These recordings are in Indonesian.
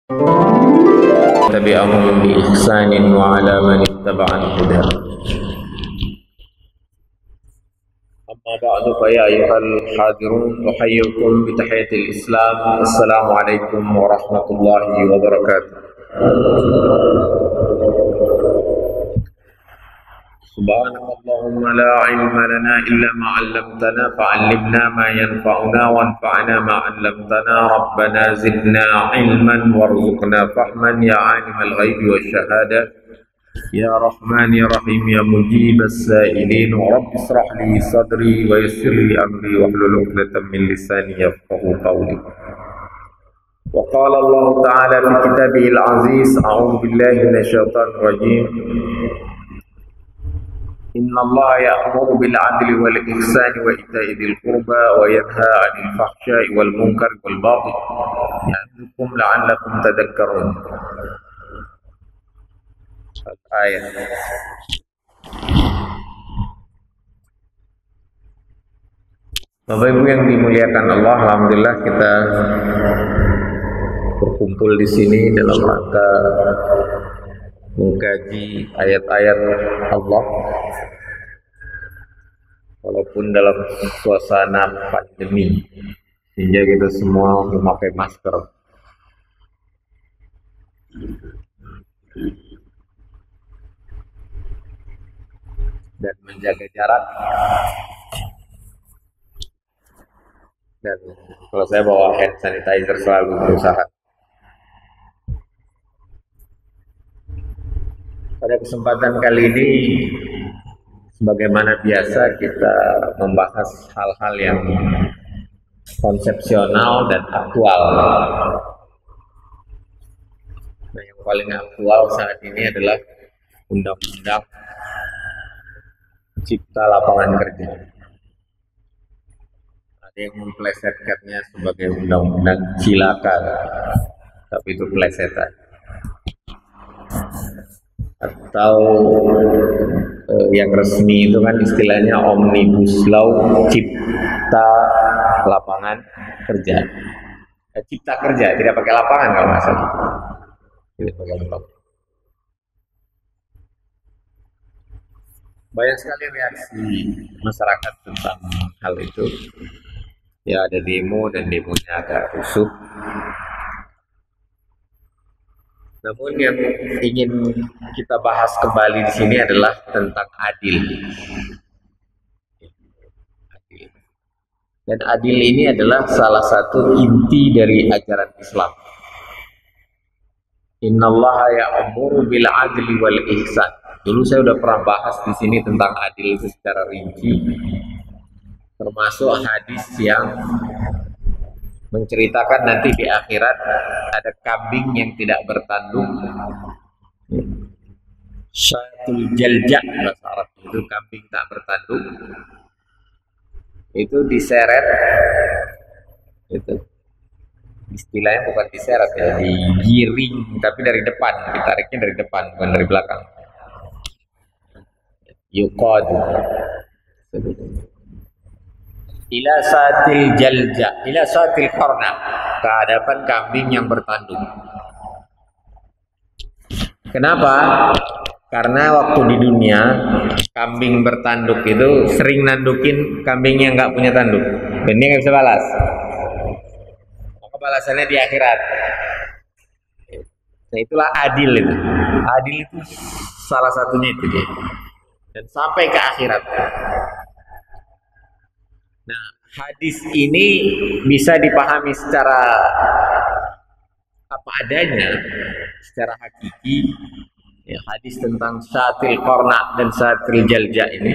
تبعهم بإحسان وعلى من اتبع الهدى. أما بعد فيا أيها الحاضرون أحييكم بتحية الإسلام. السلام عليكم ورحمة الله وبركاته. سبحانك اللهم لا علم لنا إلا ما علمتنا فعلمنا ما ينفعنا وانفعنا ما علمتنا ربنا زدنا علما وارزقنا فهما يا عالم الغيب والشهادة يا رحمن يا رحيم يا مجيب السائلين رب اشرح لي صدري ويسر لي أمري واحلل عقدة من لساني يفقهوا قولي. وقال الله تعالى في كتابه العزيز أعوذ بالله من الشيطان الرجيم إن الله يأمر بالعدل والإحسان وإيتاء ذي القربى وينهى عن الفحشاء والمنكر والبغي يعظكم لعلكم تذكرون. Ayat. Bapak Ibu yang dimuliakan Allah, alhamdulillah kita berkumpul di sini dalam rangka mengkaji ayat-ayat Allah walaupun dalam suasana pandemi sehingga kita semua memakai masker dan menjaga jarak, dan kalau saya bawa hand sanitizer selalu berusaha. Pada kesempatan kali ini, sebagaimana biasa kita membahas hal-hal yang konsepsional dan aktual. Nah, yang paling aktual saat ini adalah Undang-Undang Cipta Lapangan Kerja. Ada yang memplesetkannya sebagai Undang-Undang Cilaka, tapi itu plesetan. Atau yang resmi itu kan istilahnya Omnibus Law Cipta Lapangan Kerja. Cipta Kerja, tidak pakai lapangan kalau nggak salah. Tidak pakai lapangan. Banyak sekali reaksi masyarakat tentang hal itu. Ya, ada demo dan demonya agak rusuh. Namun yang ingin kita bahas kembali di sini adalah tentang adil. Dan adil ini adalah salah satu inti dari ajaran Islam. Innallaha ya'muru bil adli wal ihsan. Dulu saya sudah pernah bahas di sini tentang adil itu secara rinci, termasuk hadis yang menceritakan nanti di akhirat ada kambing yang tidak bertanduk, syatul jalja bahasa Arab, itu kambing tak bertanduk, itu diseret, itu istilahnya bukan diseret ya, digiring, tapi dari depan, ditariknya dari depan bukan dari belakang. Yuqad ila satil jalja, ila satil qarna, ke hadapan kambing yang bertanduk. Kenapa? Karena waktu di dunia kambing bertanduk itu sering nandukin kambing yang nggak punya tanduk, dan dia nggak bisa balas. Maka balasannya di akhirat. Nah, itulah adil itu. Adil itu salah satunya itu dia. Dan sampai ke akhirat. Nah, hadis ini bisa dipahami secara apa adanya, secara hakiki. Ya, hadis tentang syatil qarna dan syatil jalja ini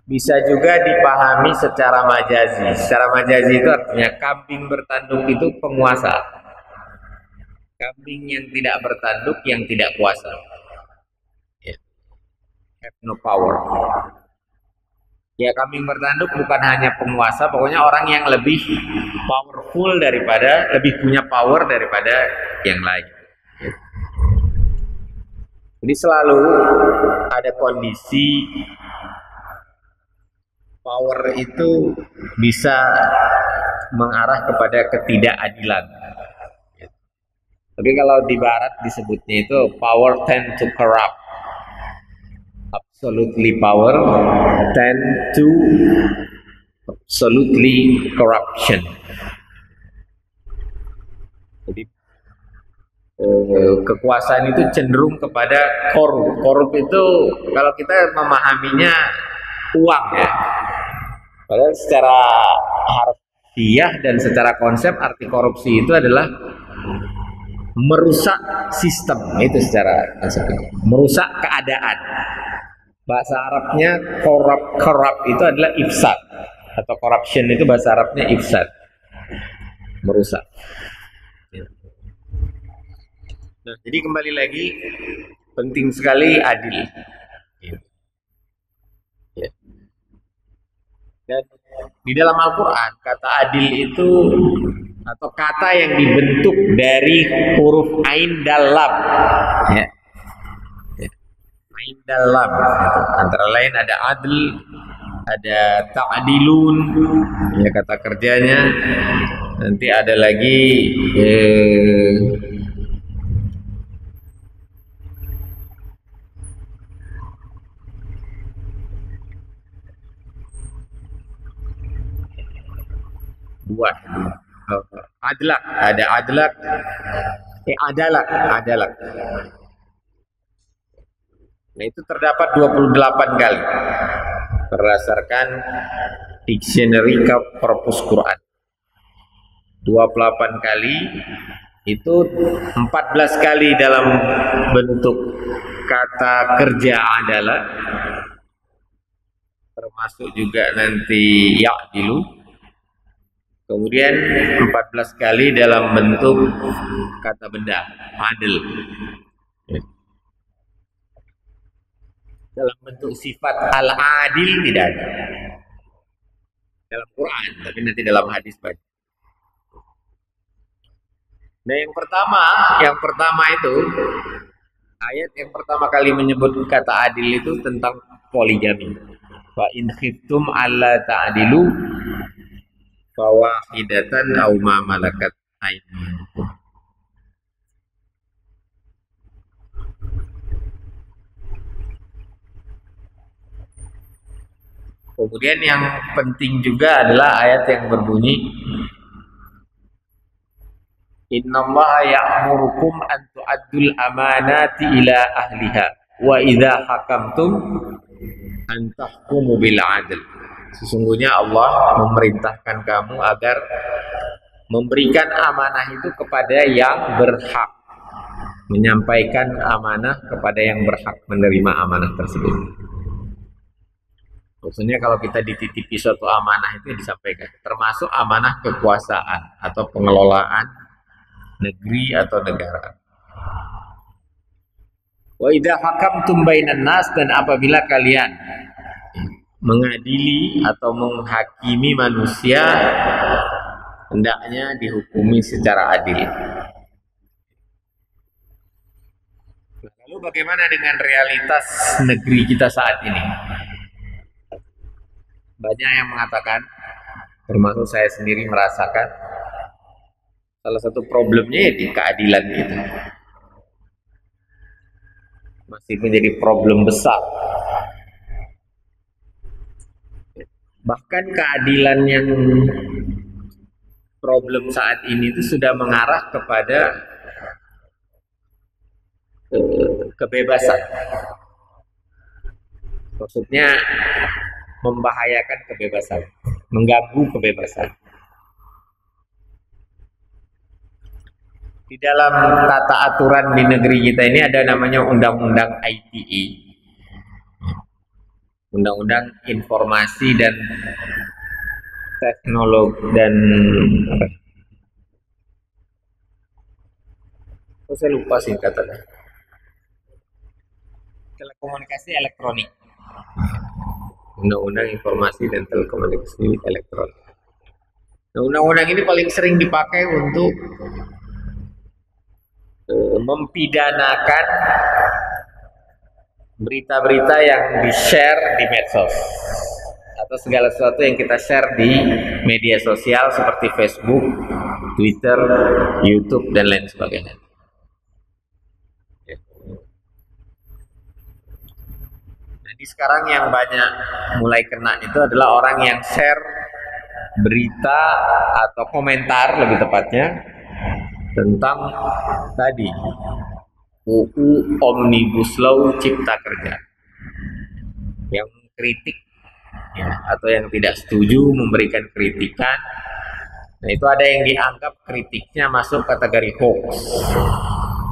bisa juga dipahami secara majazi. Secara majazi itu artinya kambing bertanduk itu penguasa. Kambing yang tidak bertanduk yang tidak kuasa. Ya. Have no power. Ya, kambing bertanduk bukan hanya penguasa, pokoknya orang yang lebih powerful daripada, lebih punya power daripada yang lain. Ya. Jadi selalu ada kondisi power itu bisa mengarah kepada ketidakadilan. Tapi kalau di barat disebutnya itu power tend to corrupt. Absolutely power tend to absolutely corruption. Jadi kekuasaan itu cenderung kepada korup. Korup itu kalau kita memahaminya uang ya. Padahal secara harfiah dan secara konsep arti korupsi itu adalah merusak sistem, itu secara konsepnya. Merusak keadaan. Bahasa Arabnya corrupt itu adalah ifsad, atau corruption itu bahasa Arabnya ifsad, merusak. Nah, jadi kembali lagi penting sekali adil. Ya. Dan di dalam Al-Quran kata adil itu atau kata yang dibentuk dari huruf ain dalam, ya. Ain dalam, antara lain ada adl, ada ta'dilun, ya kata kerjanya. Nanti ada lagi buat adlak, ada adlak, adalak. Nah, itu terdapat 28 kali berdasarkan Dictionary Corpus Quran. 28 kali itu 14 kali dalam bentuk kata kerja adalah, termasuk juga nanti ya'dilu. Kemudian 14 kali dalam bentuk kata benda adil. Dalam bentuk sifat al-adil tidak ada dalam Quran, tapi nanti dalam hadis banyak. Nah, yang pertama itu ayat yang pertama kali menyebut kata adil itu tentang poligami. Wa in khiftum alla ta'dilu fawahidatan aw ma malakat aymanukum. Kemudian yang penting juga adalah ayat yang berbunyi Innallaha ya'murukum an tu'addul amanati ila ahliha wa idza hakamtum an tahkumu bil 'adl. Sesungguhnya Allah memerintahkan kamu agar memberikan amanah itu kepada yang berhak, menyampaikan amanah kepada yang berhak menerima amanah tersebut. Maksudnya kalau kita dititipi suatu amanah itu disampaikan, termasuk amanah kekuasaan atau pengelolaan negeri atau negara. Wa idza hakamtum bainan nas, dan apabila kalian mengadili atau menghakimi manusia, hendaknya dihukumi secara adil. Lalu bagaimana dengan realitas negeri kita saat ini? Banyak yang mengatakan, termasuk saya sendiri merasakan, salah satu problemnya ya di keadilan itu. Masih menjadi problem besar. Bahkan keadilan yang problem saat ini itu sudah mengarah kepada kebebasan. Maksudnya membahayakan kebebasan, mengganggu kebebasan. Di dalam tata aturan di negeri kita ini ada namanya Undang-Undang ITE, Undang-Undang Informasi dan Teknologi dan saya lupa singkatannya. Telekomunikasi elektronik. Undang-Undang Informasi dan Telekomunikasi Elektronik. Nah, undang-undang ini paling sering dipakai untuk mempidanakan berita-berita yang di-share di medsos atau segala sesuatu yang kita share di media sosial seperti Facebook, Twitter, YouTube, dan lain sebagainya. Jadi sekarang yang banyak mulai kena itu adalah orang yang share berita atau komentar lebih tepatnya tentang tadi UU Omnibus Law Cipta Kerja, yang kritik ya, atau yang tidak setuju memberikan kritikan. Nah, itu ada yang dianggap kritiknya masuk kategori hoax,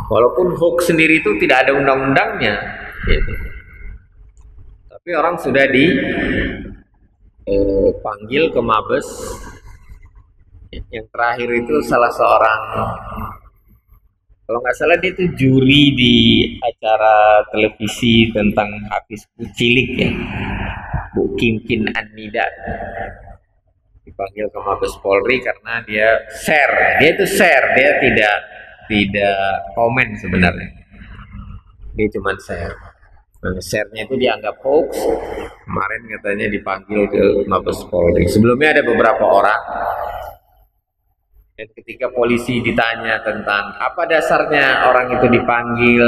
walaupun hoax sendiri itu tidak ada undang-undangnya gitu. Tapi orang sudah dipanggil ke Mabes. Yang terakhir itu salah seorang, kalau nggak salah dia itu juri di acara televisi tentang Hafiz Cilik ya, Bu Kimkin Annida, dipanggil ke Mabes Polri karena dia share, dia tidak komen sebenarnya, dia cuma share. Nah, share-nya itu dianggap hoax. Kemarin katanya dipanggil ke Mabes Polri. Sebelumnya ada beberapa orang. Dan ketika polisi ditanya tentang apa dasarnya orang itu dipanggil,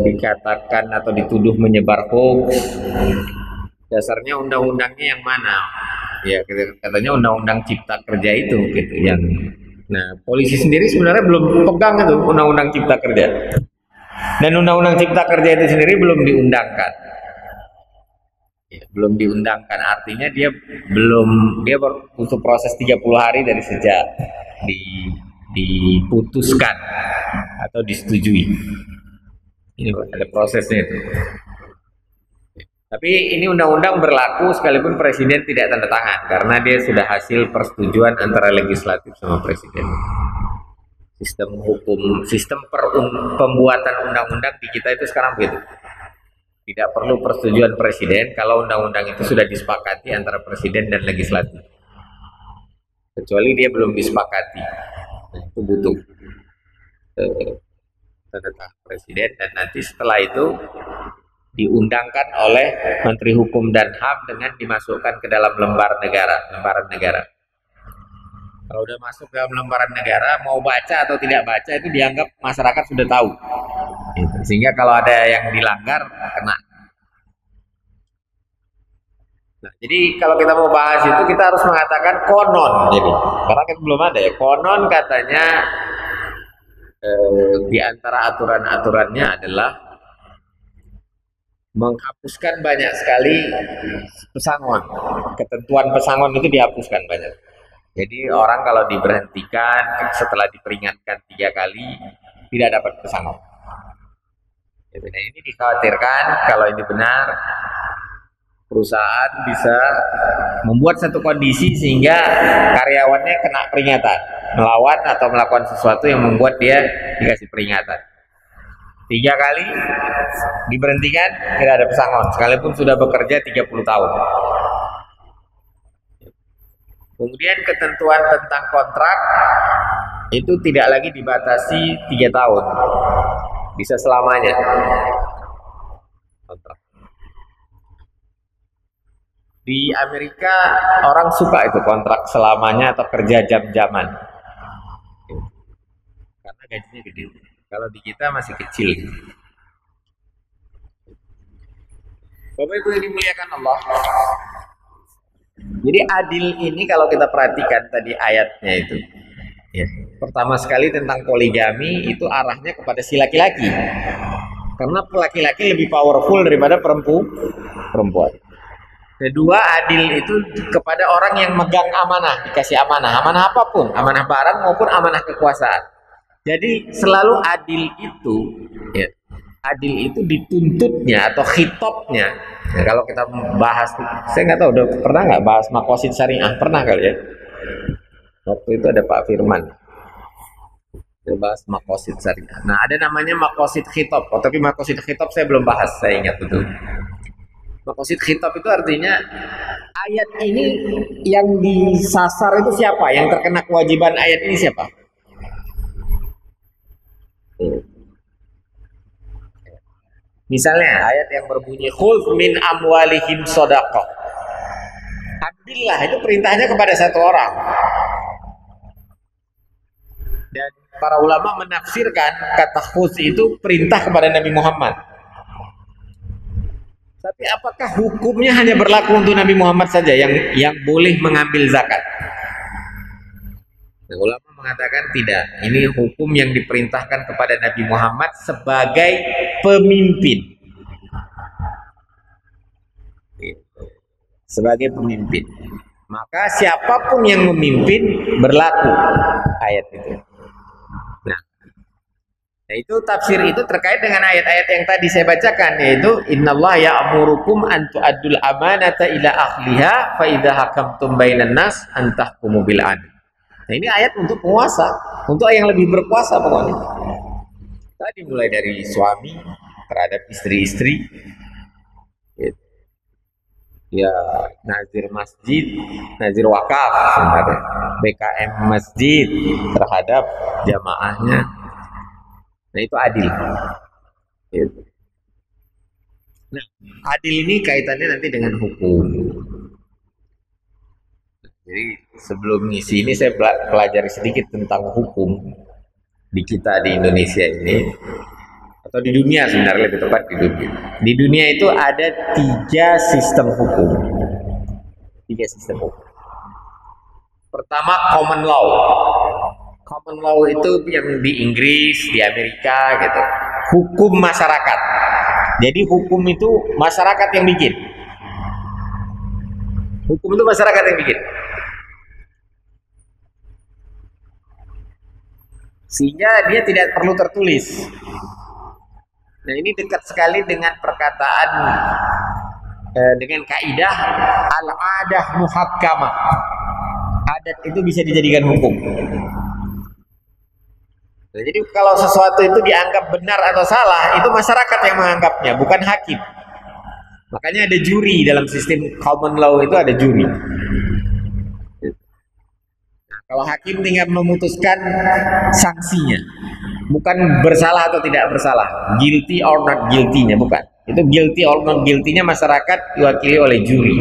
dikatakan atau dituduh menyebar hoax, dasarnya undang-undangnya yang mana? Ya, katanya undang-undang Cipta Kerja itu, gitu. Yang, nah, polisi sendiri sebenarnya belum pegang itu undang-undang Cipta Kerja. Dan undang-undang Cipta Kerja itu sendiri belum diundangkan. Ya, belum diundangkan, artinya dia butuh proses 30 hari dari sejak diputuskan atau disetujui. Ini ada prosesnya itu. Tapi ini undang-undang berlaku sekalipun presiden tidak tanda tangan, karena dia sudah hasil persetujuan antara legislatif sama presiden. Sistem hukum, pembuatan undang-undang di kita itu sekarang begitu. Tidak perlu persetujuan presiden kalau undang-undang itu sudah disepakati antara presiden dan legislatif. Kecuali dia belum disepakati. Nah, itu butuh tanda tangan presiden, dan nanti setelah itu diundangkan oleh Menteri Hukum dan HAM dengan dimasukkan ke dalam lembaran negara. Kalau udah masuk dalam lembaran negara, mau baca atau tidak baca itu dianggap masyarakat sudah tahu. Sehingga kalau ada yang dilanggar, kena. Nah, jadi kalau kita mau bahas itu, kita harus mengatakan konon. Jadi, karena kan belum ada ya. Konon katanya di antara aturan-aturannya adalah menghapuskan banyak sekali pesangon. Ketentuan pesangon itu dihapuskan banyak. Jadi orang kalau diberhentikan setelah diperingatkan 3 kali tidak dapat pesangon. Nah, ini dikhawatirkan kalau ini benar, perusahaan bisa membuat satu kondisi sehingga karyawannya kena peringatan, melawan atau melakukan sesuatu yang membuat dia dikasih peringatan. 3 kali diberhentikan tidak ada pesangon, sekalipun sudah bekerja 30 tahun. Kemudian ketentuan tentang kontrak itu tidak lagi dibatasi 3 tahun, bisa selamanya kontrak. Di Amerika orang suka itu kontrak selamanya atau kerja jam-jaman, karena gajinya gede. Kalau di kita masih kecil. Bapak Ibu yang dimuliakan Allah, jadi adil ini kalau kita perhatikan tadi ayatnya itu, ya, pertama sekali tentang poligami itu arahnya kepada si laki-laki, karena laki-laki lebih powerful daripada perempuan. Kedua, adil itu kepada orang yang megang amanah, dikasih amanah apapun, amanah barang maupun amanah kekuasaan. Jadi selalu adil itu, ya, adil itu dituntutnya atau khitobnya. Nah, kalau kita bahas, saya nggak tahu udah pernah nggak bahas makosid syariah, pernah kali ya? Waktu itu ada Pak Firman, kita bahas makosid syariah. Nah, ada namanya makosid khitob, tapi makosid khitob saya belum bahas, saya ingat betul. Makosid khitab itu artinya ayat ini yang disasar itu siapa? Yang terkena kewajiban ayat ini siapa? Misalnya ayat yang berbunyi khudz min amwalihim shadaqah. Ambillah, itu perintahnya kepada satu orang. Dan para ulama menafsirkan kata khudz itu perintah kepada Nabi Muhammad Tapi apakah hukumnya hanya berlaku untuk Nabi Muhammad saja yang boleh mengambil zakat? Nah, ulama mengatakan tidak. Ini hukum yang diperintahkan kepada Nabi Muhammad sebagai pemimpin. Sebagai pemimpin. Maka siapapun yang memimpin berlaku ayat itu. Nah, itu tafsir itu terkait dengan ayat-ayat yang tadi saya bacakan, yaitu innallaha ya'murukum an tu'addul amanata ila ahliha fa idza hakamtum bainan nas an tahkumu bil adl. Nah, ini ayat untuk penguasa, untuk yang lebih berkuasa pokoknya. Tadi mulai dari suami terhadap istri-istri, ya nazir masjid, nazir wakaf, BKM masjid terhadap jamaahnya. Nah, itu adil. Nah, adil ini kaitannya nanti dengan hukum. Jadi sebelum ngisi ini saya pelajari sedikit tentang hukum di kita di Indonesia ini, atau di dunia sebenarnya, lebih tepat di dunia. Di dunia itu ada 3 sistem hukum. 3 sistem hukum. Pertama, common law. Common law itu yang di Inggris, di Amerika gitu. Hukum masyarakat. Jadi hukum itu masyarakat yang bikin. Hukum itu masyarakat yang bikin. Sehingga dia tidak perlu tertulis. Nah, ini dekat sekali dengan perkataan dengan kaidah al-adah muhakkamah. Adat itu bisa dijadikan hukum. Nah, jadi kalau sesuatu itu dianggap benar atau salah, itu masyarakat yang menganggapnya, bukan hakim. Makanya ada juri dalam sistem common law, itu ada juri. Nah, kalau hakim tinggal memutuskan sanksinya, bukan bersalah atau tidak bersalah, guilty or not guilty-nya, bukan. Itu guilty or not guilty-nya masyarakat diwakili oleh juri.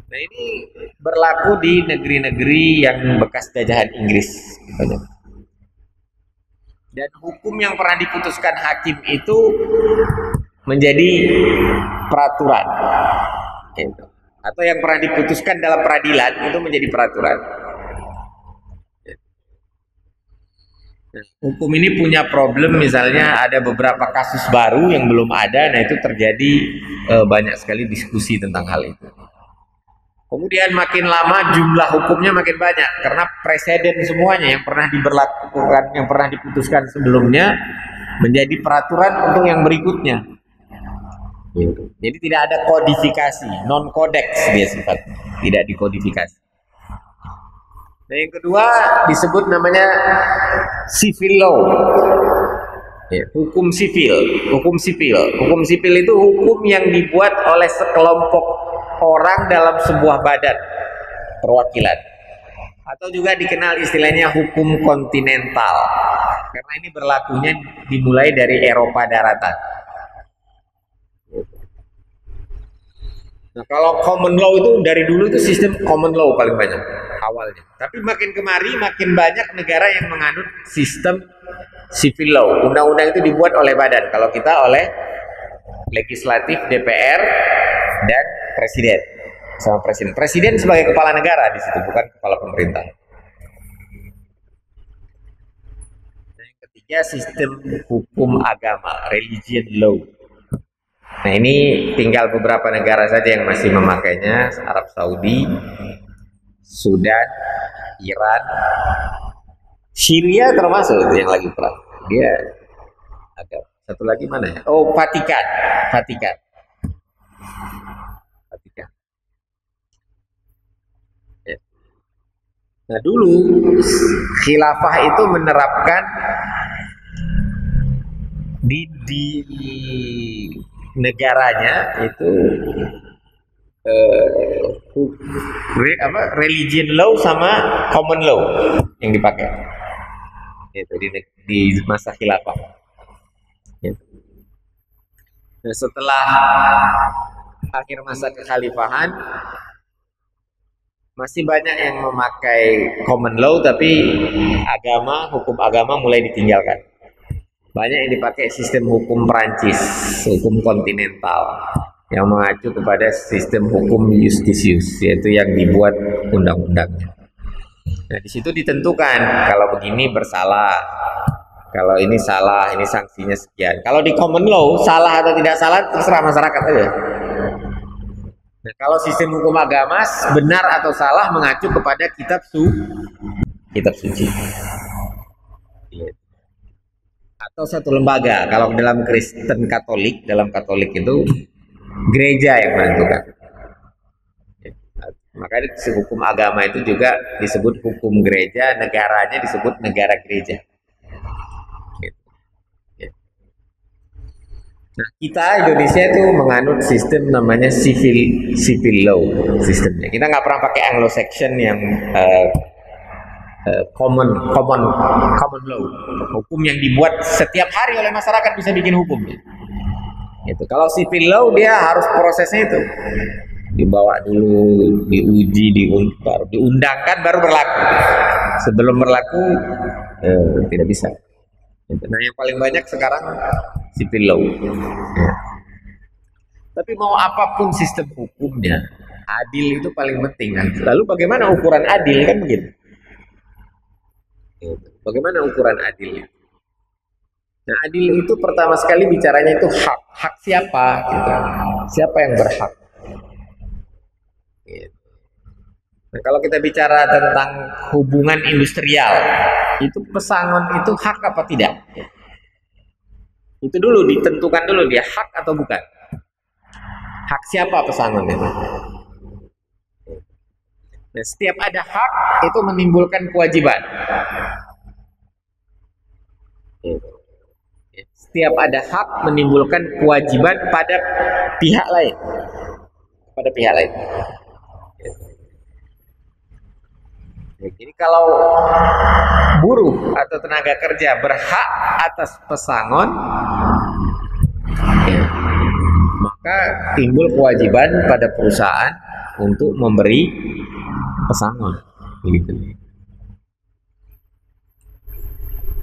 Nah, ini berlaku di negeri-negeri yang bekas jajahan Inggris. Dan hukum yang pernah diputuskan hakim itu menjadi peraturan. Atau yang pernah diputuskan dalam peradilan itu menjadi peraturan. Nah, hukum ini punya problem, misalnya ada beberapa kasus baru yang belum ada, nah itu terjadi banyak sekali diskusi tentang hal itu. Kemudian makin lama jumlah hukumnya makin banyak karena presiden semuanya yang pernah diberlakukan, yang pernah diputuskan sebelumnya menjadi peraturan untuk yang berikutnya. Jadi tidak ada kodifikasi, non kodeks dia sifatnya, tidak dikodifikasi. Nah, yang kedua disebut namanya civil law. Hukum sipil. Hukum sipil. Hukum sipil itu hukum yang dibuat oleh sekelompok orang dalam sebuah badan perwakilan, atau juga dikenal istilahnya hukum kontinental, karena ini berlakunya dimulai dari Eropa daratan. Nah, kalau common law itu dari dulu itu sistem common law paling banyak awalnya, tapi makin kemari makin banyak negara yang menganut sistem civil law. Undang-undang itu dibuat oleh badan, kalau kita oleh legislatif, DPR, dan presiden sama presiden. Presiden sebagai kepala negara di situ, bukan kepala pemerintah. Yang ketiga sistem hukum agama, religion law. Nah, ini tinggal beberapa negara saja yang masih memakainya, Arab Saudi, Sudan, Iran, Syria termasuk yang lagi perang. Dia ada satu lagi mana ya? Oh, Vatikan. Nah, dulu khilafah itu menerapkan di negaranya itu religion law sama common law yang dipakai itu di masa khilafah. Nah, setelah akhir masa kekhalifahan masih banyak yang memakai common law, tapi hukum agama mulai ditinggalkan. Banyak yang dipakai sistem hukum Perancis, hukum kontinental, yang mengacu kepada sistem hukum justisius, yaitu yang dibuat undang-undangnya. Nah, di situ ditentukan kalau begini bersalah, kalau ini salah, ini sanksinya sekian. Kalau di common law, salah atau tidak salah terserah masyarakat aja. Nah, kalau sistem hukum agama benar atau salah mengacu kepada kitab suci. Atau satu lembaga. Kalau dalam Kristen Katolik, dalam Katolik itu gereja yang menentukan. Makanya hukum agama itu juga disebut hukum gereja, negaranya disebut negara gereja. Nah, kita Indonesia itu menganut sistem namanya civil law sistemnya. Kita nggak pernah pakai Anglo-Saxon yang common law, hukum yang dibuat setiap hari oleh masyarakat bisa bikin hukum. Itu kalau civil law dia harus prosesnya itu dibawa dulu, diuji, diundangkan baru berlaku. Sebelum berlaku tidak bisa. Nah, yang paling banyak sekarang civil law. Ya. Tapi mau apapun sistem hukumnya, adil itu paling penting. Lalu bagaimana ukuran adil, kan begitu? Bagaimana ukuran adil? Nah, adil itu pertama sekali bicaranya itu hak. Hak siapa? Gitu. Siapa yang berhak? Gitu. Nah, kalau kita bicara tentang hubungan industrial, itu pesangon itu hak apa tidak? Itu dulu ditentukan dulu dia hak atau bukan. Hak siapa pesangon itu? Nah, setiap ada hak itu menimbulkan kewajiban. Setiap ada hak menimbulkan kewajiban pada pihak lain. Pada pihak lain. Jadi kalau buruh atau tenaga kerja berhak atas pesangon, ya, maka timbul kewajiban pada perusahaan untuk memberi pesangon. Begitu.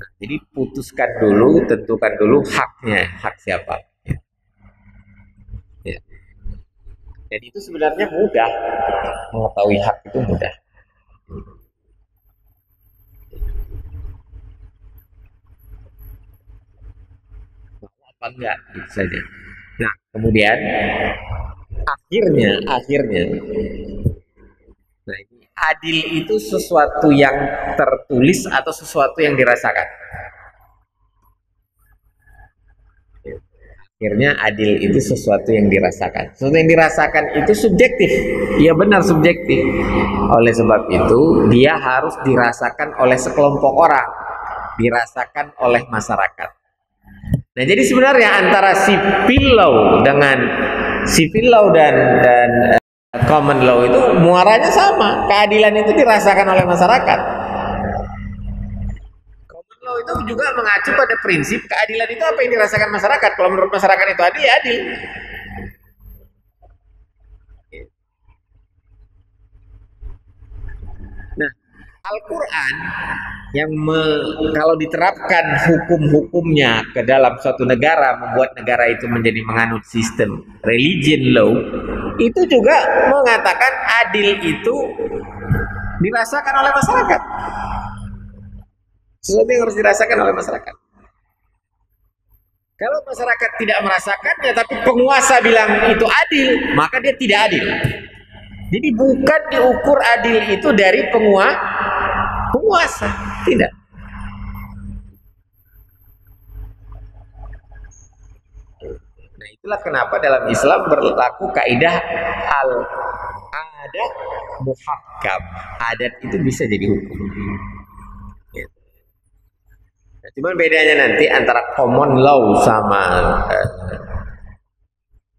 Nah, jadi putuskan dulu, tentukan dulu haknya, hak siapa. Ya. Ya. Jadi itu sebenarnya mudah, mengetahui hak itu mudah. Apa enggak gitu saja. Nah, kemudian akhirnya nah, ini adil itu sesuatu yang tertulis atau sesuatu yang dirasakan. Akhirnya adil itu sesuatu yang dirasakan. Sesuatu yang dirasakan itu subjektif. Iya benar subjektif. Oleh sebab itu dia harus dirasakan oleh sekelompok orang, dirasakan oleh masyarakat. Nah, jadi sebenarnya antara civil law dan common law itu muaranya sama. Keadilan itu dirasakan oleh masyarakat. Common law itu juga mengacu pada prinsip keadilan itu apa yang dirasakan masyarakat. Kalau menurut masyarakat itu adil, ya adil. Nah, Al-Quran yang kalau diterapkan hukum-hukumnya ke dalam suatu negara, membuat negara itu menjadi menganut sistem religion law, itu juga mengatakan adil itu dirasakan oleh masyarakat. Sesuatu yang harus dirasakan oleh masyarakat. Kalau masyarakat tidak merasakannya, tapi penguasa bilang itu adil, maka dia tidak adil. Jadi bukan diukur adil itu dari penguasa, tidak. Nah, itulah kenapa dalam Islam berlaku kaidah al-adat muhakkam. Adat itu bisa jadi hukum. Nah, cuman bedanya nanti antara common law sama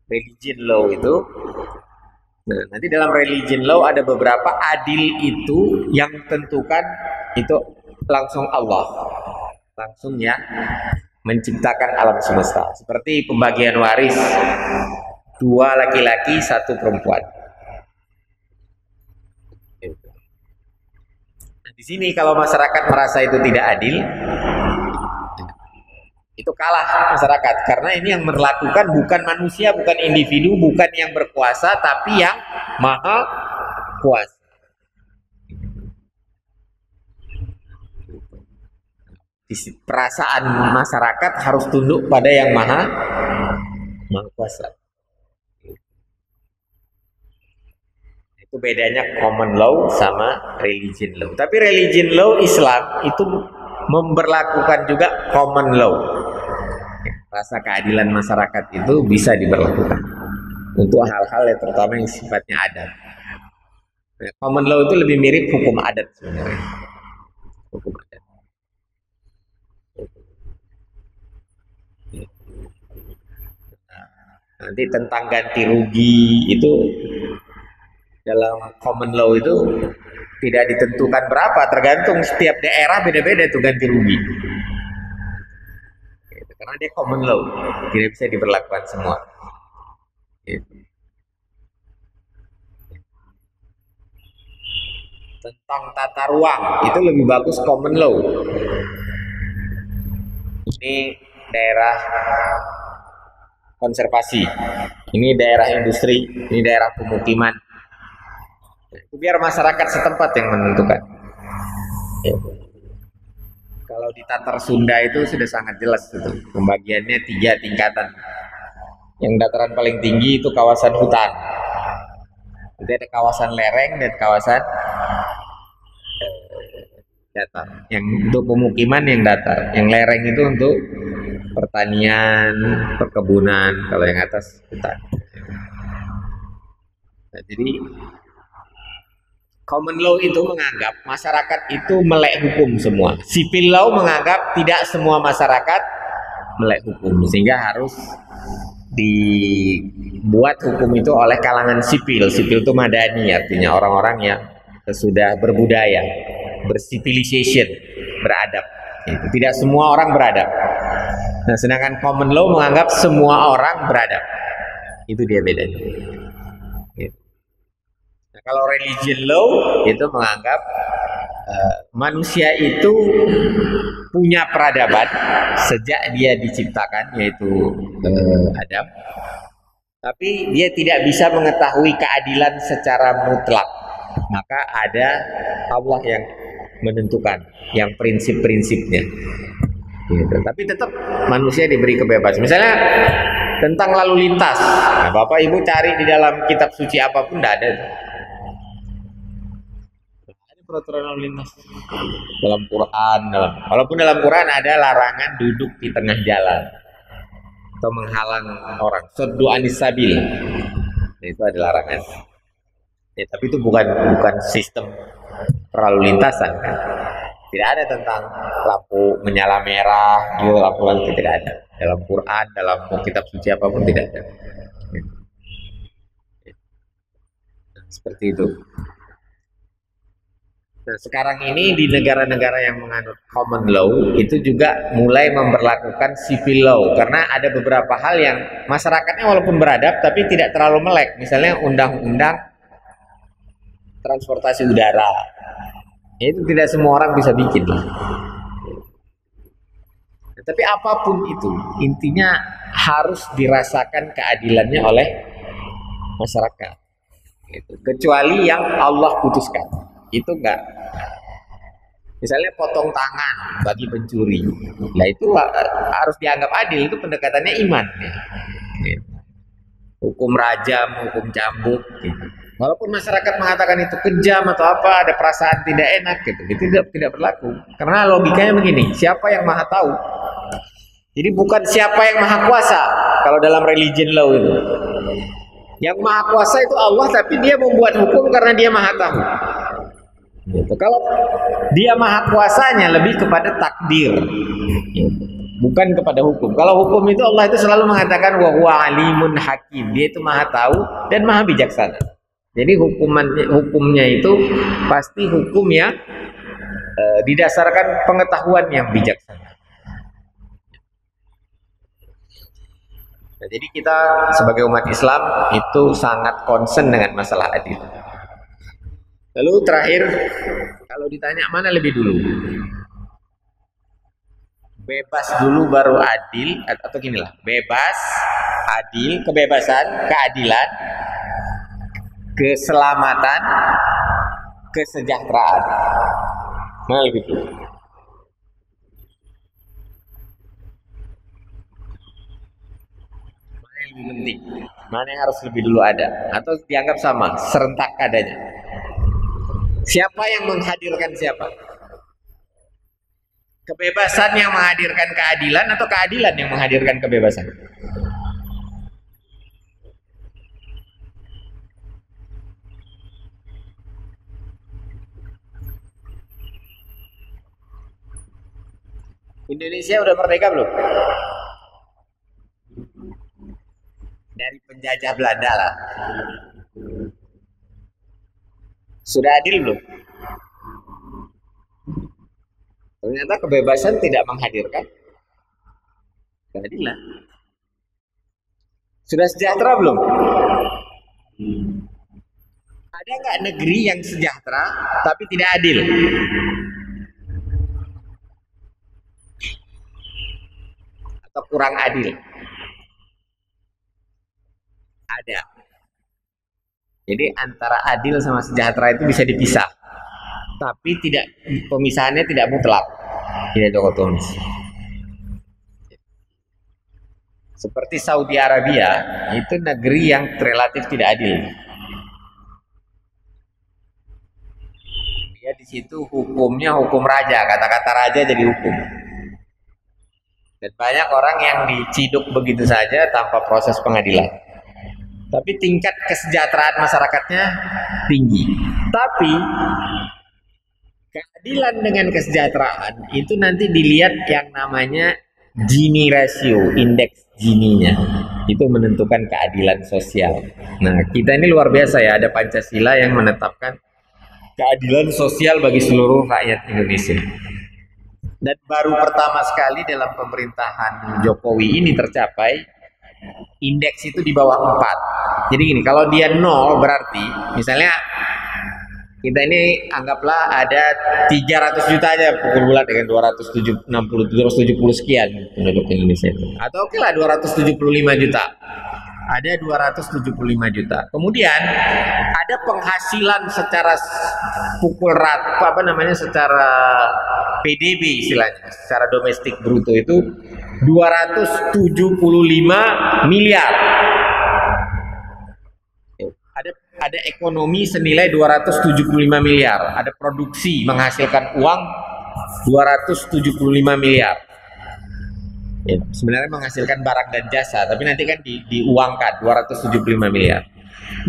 religion law itu. Nah, nanti dalam religion law ada beberapa adil itu yang tentukan itu langsung Allah, langsung ya menciptakan alam semesta. Seperti pembagian waris 2 laki-laki 1 perempuan. Nah, di sini kalau masyarakat merasa itu tidak adil, Itu kalah masyarakat, karena ini yang melakukan bukan manusia, bukan individu, bukan yang berkuasa, tapi yang maha kuasa. Perasaan masyarakat harus tunduk pada yang maha kuasa. Itu bedanya common law sama religion law. Tapi religion law Islam itu memberlakukan juga common law. Rasa keadilan masyarakat itu bisa diberlakukan untuk hal-hal yang terutama yang sifatnya adat. Common law itu lebih mirip hukum adat sebenarnya. Hukum adat. Nanti tentang ganti rugi itu dalam common law itu tidak ditentukan berapa, tergantung setiap daerah beda-beda itu ganti rugi. Karena dia common law, tidak bisa diberlakukan semua. Tentang tata ruang itu lebih bagus common law. Ini daerah konservasi, ini daerah industri, ini daerah pemukiman. Biar masyarakat setempat yang menentukan. Kalau di Tatar Sunda itu sudah sangat jelas itu. Pembagiannya 3 tingkatan. Yang dataran paling tinggi itu kawasan hutan. Nanti ada kawasan lereng dan kawasan datar. Yang untuk pemukiman yang datar. Yang lereng itu untuk pertanian, perkebunan. Kalau yang atas hutan. Nah, jadi common law itu menganggap masyarakat itu melek hukum semua. Civil law menganggap tidak semua masyarakat melek hukum, sehingga harus dibuat hukum itu oleh kalangan sipil. Sipil itu madani, artinya orang-orang yang sudah berbudaya, bercivilization, beradab. Tidak semua orang beradab. Nah, sedangkan common law menganggap semua orang beradab. Itu dia bedanya. Kalau religion law itu menganggap manusia itu punya peradaban sejak dia diciptakan, yaitu Adam. Tapi dia tidak bisa mengetahui keadilan secara mutlak. Maka ada Allah yang menentukan, yang prinsip-prinsipnya. Gitu. Tapi tetap manusia diberi kebebasan. Misalnya tentang lalu lintas, nah, Bapak Ibu cari di dalam kitab suci apapun tidak ada. Peraturan lalu lintas dalam Quran, walaupun dalam Quran ada larangan duduk di tengah jalan atau menghalang orang, suddu anis sabil, itu ada larangan. Ya, tapi itu bukan sistem lalu lintasan kan. Tidak ada tentang lampu menyala merah, lampu tidak ada dalam Quran, dalam kitab suci apapun tidak ada. Seperti itu. Nah, sekarang ini di negara-negara yang menganut common law itu juga mulai memberlakukan civil law, karena ada beberapa hal yang masyarakatnya walaupun beradab tapi tidak terlalu melek. Misalnya undang-undang transportasi udara, itu tidak semua orang bisa bikin lah. Nah, tapi apapun itu intinya harus dirasakan keadilannya oleh masyarakat, gitu. Kecuali yang Allah putuskan. Itu enggak, misalnya potong tangan bagi pencuri, nah itu harus dianggap adil, itu pendekatannya iman ya. Hukum rajam, hukum cambuk gitu. Walaupun masyarakat mengatakan itu kejam atau apa, ada perasaan tidak enak gitu, itu tidak berlaku, karena logikanya begini, siapa yang maha tahu? Jadi bukan siapa yang maha kuasa. Kalau dalam religion law itu yang maha kuasa itu Allah, tapi dia membuat hukum karena dia maha tahu. Gitu. Kalau dia maha kuasanya lebih kepada takdir, bukan kepada hukum. Kalau hukum itu Allah itu selalu mengatakan wa huwa alimun hakim, dia itu maha tahu dan maha bijaksana. Jadi hukumnya itu pasti hukum yang didasarkan pengetahuan yang bijaksana. Nah, jadi kita sebagai umat Islam itu sangat concern dengan masalah adil. Lalu terakhir, kalau ditanya mana lebih dulu, Bebas dulu baru adil, atau gini lah, bebas, adil, kebebasan, keadilan, keselamatan, kesejahteraan. Mana lebih dulu? Mana yang lebih penting? Mana yang harus lebih dulu ada? Atau dianggap sama, serentak adanya? Siapa yang menghadirkan siapa? Kebebasan yang menghadirkan keadilan atau keadilan yang menghadirkan kebebasan? Indonesia udah merdeka belum? Dari penjajah Belanda lah. Sudah adil belum? Ternyata kebebasan tidak menghadirkan keadilan. Sudah sejahtera belum? Ada nggak negeri yang sejahtera tapi tidak adil? Atau kurang adil? Ada. Jadi antara adil sama sejahtera itu bisa dipisah. Tapi tidak, pemisahannya tidak mutlak. Tidak dikotomis. Seperti Saudi Arabia, itu negeri yang relatif tidak adil. Dia di situ hukumnya hukum raja, kata-kata raja jadi hukum. Dan banyak orang yang diciduk begitu saja tanpa proses pengadilan. Tapi tingkat kesejahteraan masyarakatnya tinggi. Tapi keadilan dengan kesejahteraan itu nanti dilihat yang namanya Gini ratio, indeks Gininya. Itu menentukan keadilan sosial. Nah, kita ini luar biasa ya, ada Pancasila yang menetapkan keadilan sosial bagi seluruh rakyat Indonesia. Dan baru pertama sekali dalam pemerintahan Jokowi ini tercapai indeks itu di bawah 4. Jadi gini, kalau dia 0 berarti misalnya kita ini anggaplah ada 300 juta aja pukul bulan dengan 270 sekian penduduk Indonesia itu. Atau oke lah 275 juta. Ada 275 juta. Kemudian ada penghasilan secara pukul rata apa namanya secara PDB istilahnya, secara domestik bruto itu 275 miliar. Ada ekonomi senilai 275 miliar, ada produksi menghasilkan uang 275 miliar. Ya, sebenarnya menghasilkan barang dan jasa, tapi nanti kan diuangkan 275 miliar.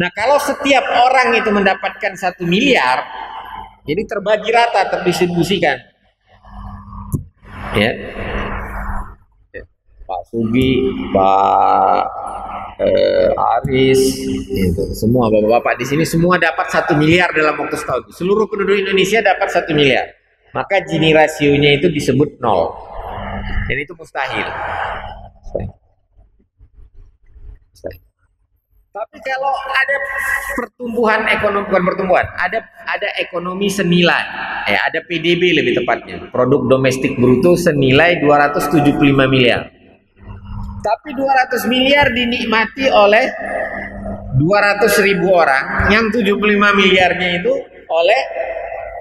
Nah, kalau setiap orang itu mendapatkan 1 miliar, jadi terbagi rata, terdistribusikan. Ya. Pak Sugi, Pak Aris, gitu. Semua bapak-bapak di sini semua dapat 1 miliar dalam waktu setahun. Seluruh penduduk Indonesia dapat 1 miliar. Maka Gini rasionya itu disebut 0. Dan itu mustahil. Mustahil. Tapi kalau ada pertumbuhan ekonomi, bukan pertumbuhan, ada ekonomi senilai, ada PDB lebih tepatnya, produk domestik bruto senilai 275 miliar. Tapi 200 miliar dinikmati oleh 200.000 orang, yang 75 miliarnya itu oleh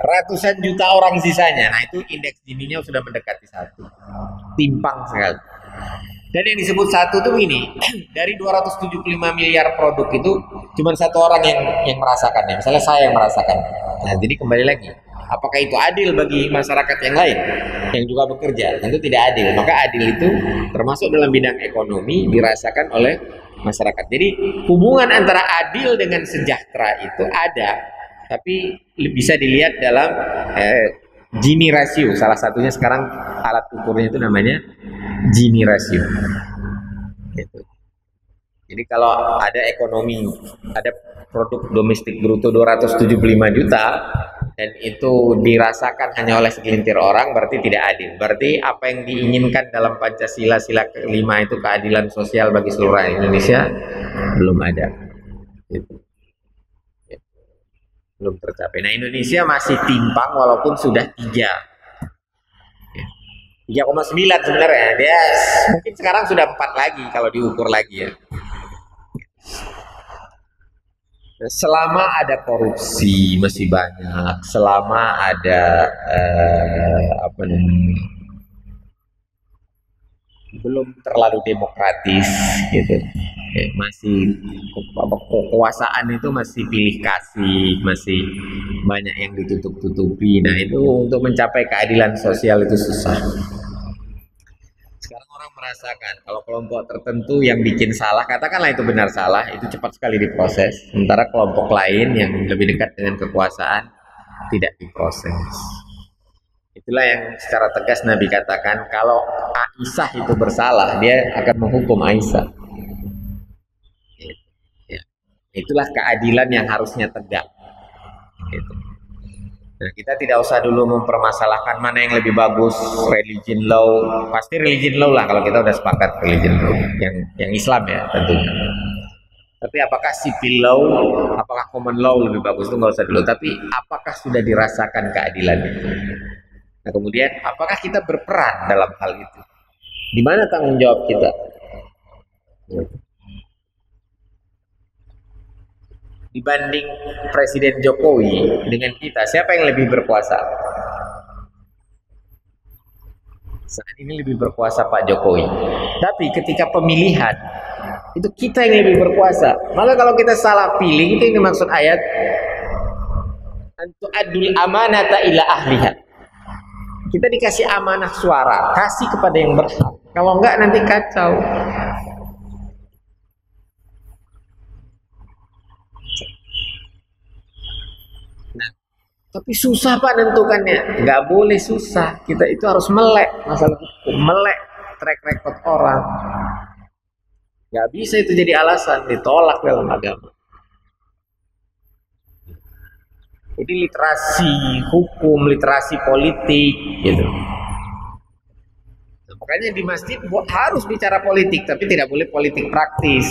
ratusan juta orang sisanya. Nah, itu indeks Gininya sudah mendekati 1. Timpang sekali. Dan yang disebut 1 tuh ini, dari 275 miliar produk itu cuma 1 orang yang merasakannya. Misalnya saya yang merasakan. Nah, jadi kembali lagi, apakah itu adil bagi masyarakat yang lain yang juga bekerja? Tentu tidak adil. Maka adil itu termasuk dalam bidang ekonomi dirasakan oleh masyarakat. Jadi hubungan antara adil dengan sejahtera itu ada, tapi bisa dilihat dalam Gini rasio. Salah satunya sekarang alat ukurnya itu namanya Gini rasio. Gitu. Jadi kalau ada ekonomi, ada produk domestik bruto 275 juta dan itu dirasakan hanya oleh segelintir orang, berarti tidak adil. Berarti apa yang diinginkan dalam Pancasila sila kelima itu keadilan sosial bagi seluruh rakyat Indonesia belum ada. Gitu. Belum tercapai. Nah, Indonesia masih timpang walaupun sudah 3. 3,9 sebenarnya. Dia mungkin sekarang sudah 4 lagi kalau diukur lagi ya. Selama ada korupsi masih banyak, selama ada apa namanya, belum terlalu demokratis gitu, masih kekuasaan itu masih pilih kasih, masih banyak yang ditutup-tutupi. Nah itu untuk mencapai keadilan sosial itu susah. Sekarang orang merasakan kalau kelompok tertentu yang bikin salah, katakanlah itu benar salah, itu cepat sekali diproses. Sementara kelompok lain yang lebih dekat dengan kekuasaan tidak diproses. Itulah yang secara tegas Nabi katakan, kalau Aisyah itu bersalah, dia akan menghukum Aisyah. Ya. Itulah keadilan yang harusnya tegak. Gitu. Nah, kita tidak usah dulu mempermasalahkan mana yang lebih bagus, religion law. Pasti religion law lah kalau kita udah sepakat religion law, yang Islam ya tentunya. Tapi apakah civil law, apakah common law lebih bagus, itu nggak usah dulu. Tapi apakah sudah dirasakan keadilan itu? Nah, kemudian apakah kita berperan dalam hal itu? Di mana tanggung jawab kita? Dibanding Presiden Jokowi dengan kita, siapa yang lebih berkuasa? Saat ini lebih berkuasa Pak Jokowi. Tapi ketika pemilihan, itu kita yang lebih berkuasa. Maka kalau kita salah pilih, itu yang dimaksud ayat antu'addul amanata ila ahliha. Kita dikasih amanah suara, kasih kepada yang berhak. Kalau enggak nanti kacau. Nah, tapi susah Pak nentukannya. Nggak boleh susah. Kita itu harus melek masalah hukum, melek track record orang. Nggak bisa itu jadi alasan, ditolak dalam agama. Jadi literasi hukum, literasi politik, gitu. Nah, makanya di masjid harus bicara politik, tapi tidak boleh politik praktis.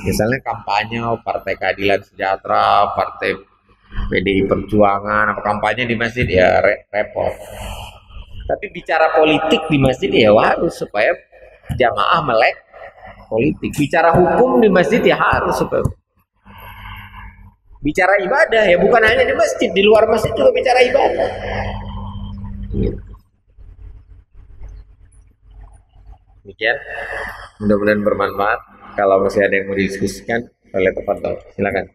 Misalnya kampanye Partai Keadilan Sejahtera, Partai PDI Perjuangan, apa kampanye di masjid ya repot. Tapi bicara politik di masjid ya harus, supaya jamaah melek politik. Bicara hukum di masjid ya harus, supaya bicara ibadah ya bukan hanya di masjid, di luar masjid juga bicara ibadah. Demikian, mudah-mudahan bermanfaat. Kalau masih ada yang mau didiskusikan, boleh tafadhol, silakan.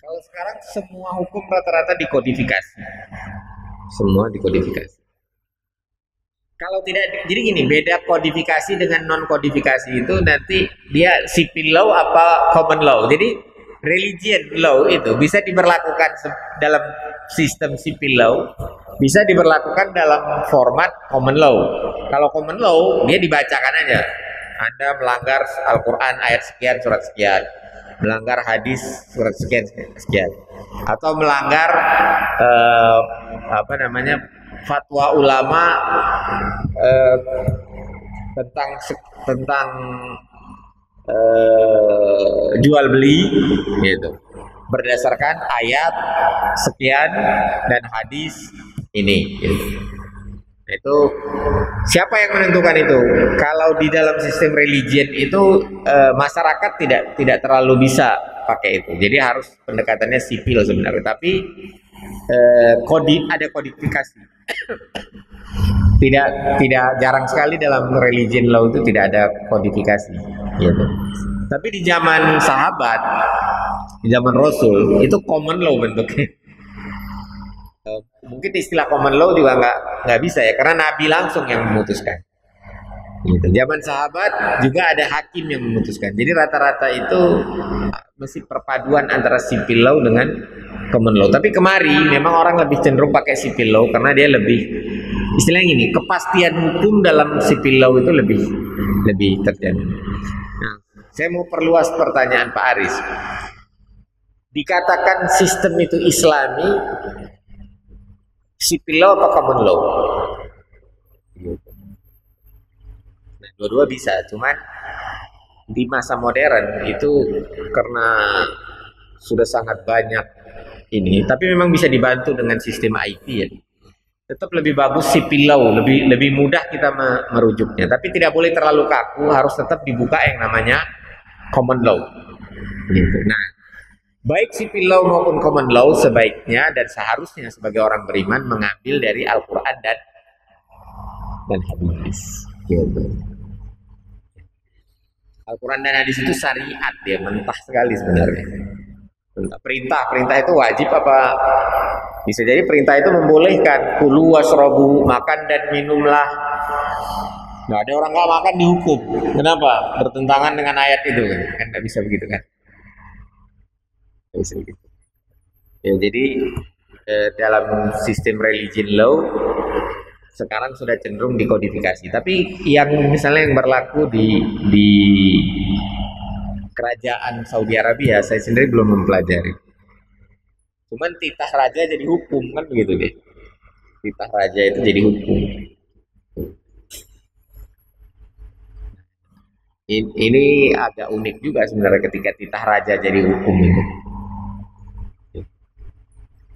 Kalau sekarang semua hukum rata-rata dikodifikasi. Semua dikodifikasi. Kalau tidak, jadi gini, beda kodifikasi dengan non kodifikasi itu nanti dia civil law apa common law. Jadi religion law itu bisa diberlakukan dalam sistem civil law, bisa diberlakukan dalam format common law. Kalau common law dia dibacakan aja. Anda melanggar Al-Quran ayat sekian surat sekian, melanggar hadis surat sekian sekian, atau melanggar fatwa ulama tentang jual beli gitu, berdasarkan ayat sekian dan hadis ini gitu. Itu siapa yang menentukan itu? Kalau di dalam sistem religion itu masyarakat tidak terlalu bisa pakai itu. Jadi harus pendekatannya sipil sebenarnya. Tapi ada kodifikasi. tidak jarang sekali dalam religion law itu tidak ada kodifikasi. Gitu. Tapi di zaman sahabat, di zaman Rasul itu common law bentuknya. Mungkin istilah common law juga nggak bisa ya, karena Nabi langsung yang memutuskan. Gitu. Zaman sahabat juga ada hakim yang memutuskan. Jadi rata-rata itu mesti perpaduan antara civil law dengan common law. Tapi kemari memang orang lebih cenderung pakai civil law karena dia lebih istilahnya gini, kepastian hukum dalam civil law itu lebih terjamin. Nah, saya mau perluas pertanyaan Pak Aris. Dikatakan sistem itu Islami, civil law atau common law? Nah, dua-dua bisa, cuman di masa modern itu karena sudah sangat banyak ini, tapi memang bisa dibantu dengan sistem IT ya. Tetap lebih bagus civil law, lebih mudah kita merujuknya, tapi tidak boleh terlalu kaku, harus tetap dibuka yang namanya common law. Gitu. Nah, baik civil law maupun common law sebaiknya dan seharusnya sebagai orang beriman mengambil dari Al-Quran dan hadis. Gitu. Al-Quran dan hadis itu syariat, dia mentah sekali sebenarnya. Perintah itu wajib apa? Bisa jadi perintah itu membolehkan, kulu wasrobu, makan dan minumlah. Nah, ada orang nggak makan dihukum. Kenapa? Bertentangan dengan ayat itu kan nggak bisa begitu kan? Nggak bisa begitu. Ya, jadi dalam sistem religion law sekarang sudah cenderung dikodifikasi. Tapi yang misalnya yang berlaku di kerajaan Saudi Arabia, saya sendiri belum mempelajari. Cuman titah raja jadi hukum kan begitu deh. Titah raja itu jadi hukum. Ini agak unik juga sebenarnya ketika titah raja jadi hukum itu.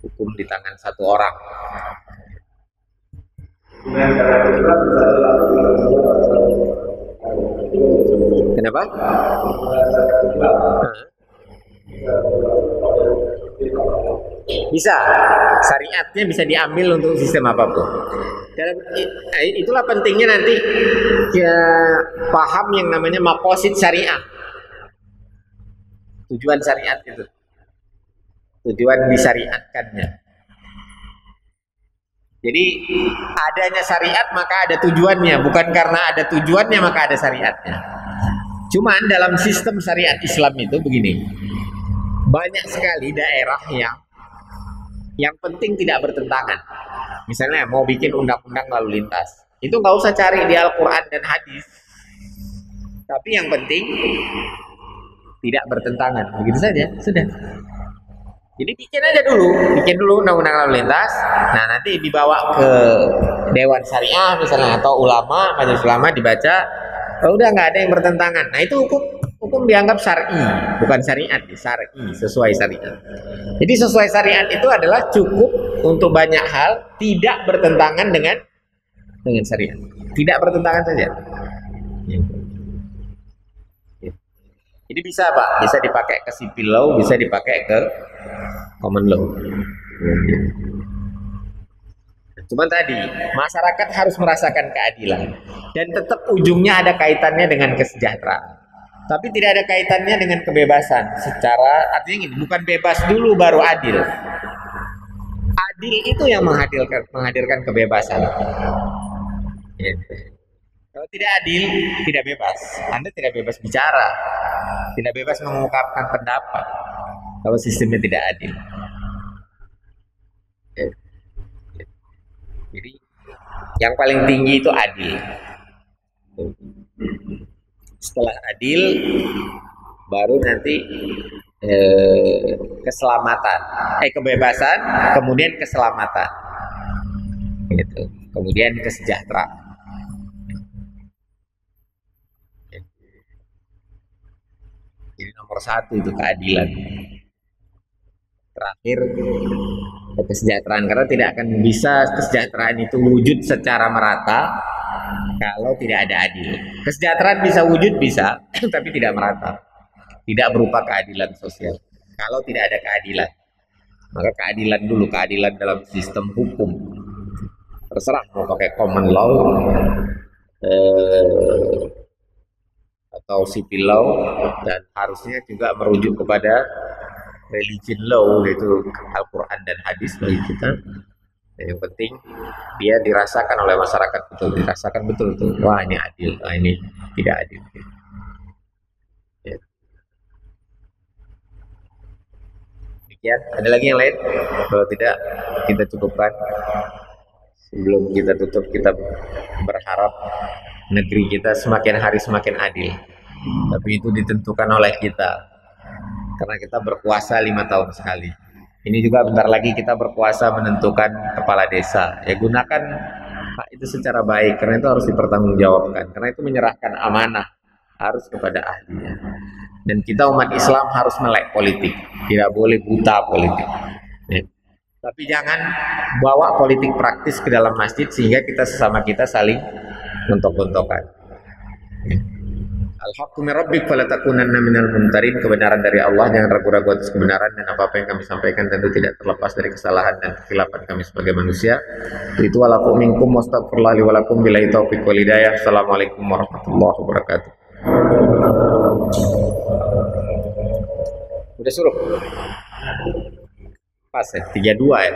Hukum di tangan satu orang. Kenapa? Bisa, syariatnya bisa diambil untuk sistem apapun. Dalam itulah pentingnya nanti ya paham yang namanya maqasid syariat. Tujuan syariat itu. Tujuan disyariatkannya. Jadi adanya syariat maka ada tujuannya, bukan karena ada tujuannya maka ada syariatnya. Cuman dalam sistem syariat Islam itu begini. Banyak sekali daerah yang penting tidak bertentangan. Misalnya mau bikin undang-undang lalu lintas, itu nggak usah cari di Al-Quran dan hadis. Tapi yang penting tidak bertentangan, begitu saja, sudah. Jadi bikin dulu undang-undang lalu lintas. Nah, nanti dibawa ke Dewan Syariah misalnya atau ulama, majelis ulama dibaca, udah nggak ada yang bertentangan. Nah, itu hukum dianggap syar'i, bukan syariat, syar'i, sesuai syariat. Jadi sesuai syariat itu adalah cukup untuk banyak hal tidak bertentangan dengan syariat. Tidak bertentangan saja. Jadi bisa Pak, bisa dipakai ke civil law, bisa dipakai ke common law. Cuman tadi masyarakat harus merasakan keadilan dan tetap ujungnya ada kaitannya dengan kesejahteraan. Tapi tidak ada kaitannya dengan kebebasan. Artinya ini bukan bebas dulu baru adil. Adil itu yang menghadirkan kebebasan. Kalau tidak adil, tidak bebas. Anda tidak bebas bicara, tidak bebas mengungkapkan pendapat. Kalau sistemnya tidak adil. Jadi yang paling tinggi itu adil. Setelah adil, baru nanti keselamatan, kebebasan, kemudian keselamatan, gitu. Kemudian kesejahteraan. Jadi nomor satu itu keadilan. Terakhir kesejahteraan, karena tidak akan bisa kesejahteraan itu wujud secara merata kalau tidak ada adil. Kesejahteraan bisa wujud bisa, tapi tidak merata. Tidak berupa keadilan sosial. Kalau tidak ada keadilan, maka keadilan dulu, keadilan dalam sistem hukum. Terserah mau pakai common law atau civil law, dan harusnya juga merujuk kepada religion law, yaitu Al-Quran dan hadis bagi kita. Yang penting dia dirasakan oleh masyarakat betul, dirasakan betul tuh, wah ini adil, wah ini tidak adil. Ya. Demikian, ada lagi yang lain? Kalau tidak kita cukupkan. Sebelum kita tutup, kita berharap negeri kita semakin hari semakin adil. Tapi itu ditentukan oleh kita, karena kita berkuasa 5 tahun sekali. Ini juga bentar lagi kita berkuasa menentukan kepala desa. Ya gunakan hak itu secara baik, karena itu harus dipertanggungjawabkan. Karena itu menyerahkan amanah harus kepada ahlinya. Dan kita umat Islam harus melek politik, tidak boleh buta politik. Ya. Tapi jangan bawa politik praktis ke dalam masjid sehingga kita sesama kita saling gontok-gontokan. Ya. Al-haqqu min rabbik fala takunanna minal mumtarin. Kebenaran dari Allah, jangan ragu-ragu atas kebenaran, dan apa-apa yang kami sampaikan tentu tidak terlepas dari kesalahan dan kekhilafan kami sebagai manusia. Itu walakum minkum wastaghfirullah li walakum billahi taufiq wal hidayah. Assalamualaikum warahmatullahi wabarakatuh. Udah suruh pas ya 32 ya.